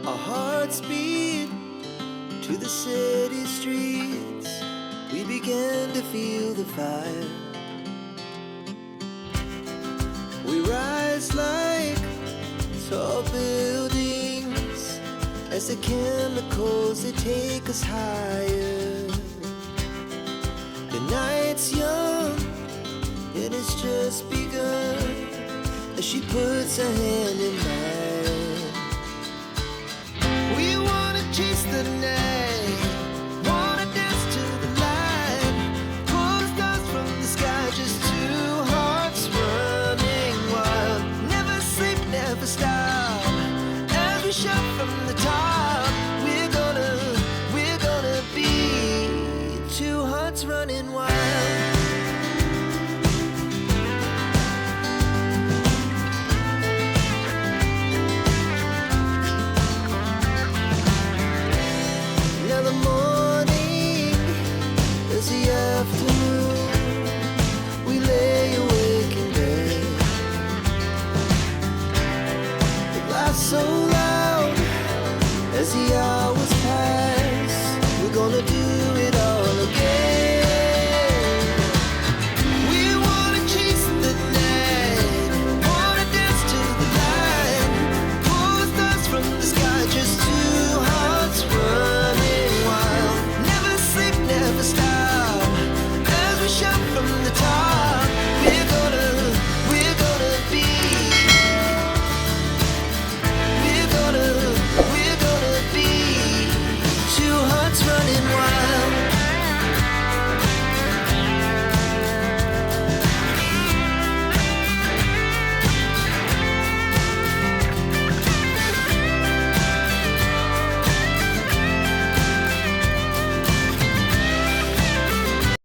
Our hearts beat to the city streets. We began to feel the fire. We rise like tall buildings as the chemicals, they take us higher. The night's young, it has just begun as she puts her hand in mine. We wanna chase the night, wanna dance to the light, pull the stars from the sky, just two hearts running wild. Never sleep, never stop, as we shout from the top. We're gonna be two hearts running wild. Now the morning is the afternoon. We lay awake in bed. It laughs so loud as the